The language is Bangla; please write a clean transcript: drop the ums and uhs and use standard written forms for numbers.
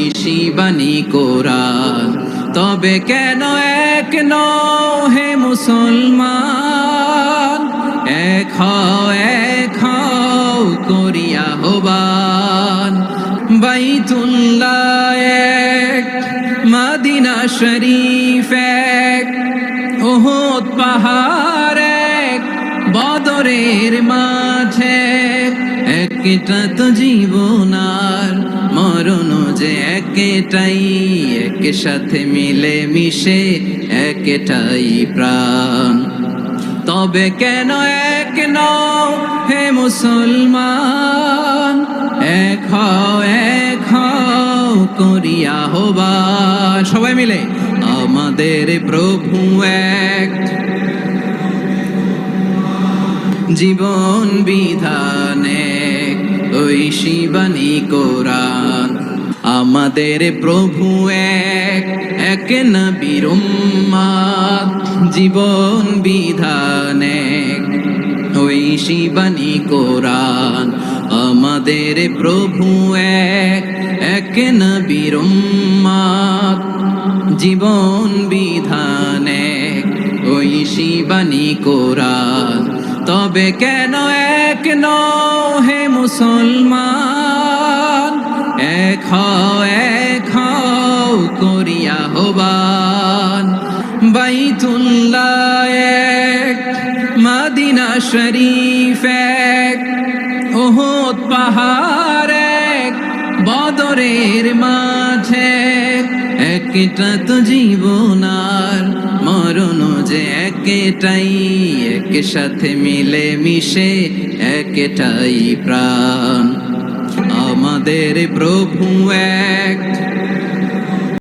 ঐশী বাণী কোরআন। তবে কেন এক নও হে মুসলমান, এক হও করিয়া আহ্বান। বাইতুল্লাহ এক, মদিনা শরীফ এক, উহুদ পাহাড় এক, বদরের মাঝে একটা তো জীবন আর মরণ যে একটাই, এক সাথে মিলে মিশে একটাই প্রাণ। তবে কেন এক নও হে মুসলমান, এক হও করিয়া আহ্বান। সবাই মিলে আমাদের প্রভু এক, জীবন বিধানে ঐশী বাণী কোরআন। আমাদের প্রভু এক, এক নবীর উম্মত, জীবন বিধানে ঐশী বাণী কোরআন। আমাদের প্রভু এক, এক নবীর উম্মত, জীবন বিধানে ঐশী বাণী কোরআন। তবে কেন এক নও হে মুসলমান, এক হও করিয়া আহ্বান। বাইতুল্লাহ এক, মদিনা শরীফ এক, উহুদ পাহাড় এক, বদরের মাঝে একটা তো জীবন আর মরণ যে একটাই, এক সাথে মিলে মিশে একটাই প্রাণ। আমাদের প্রভু এক,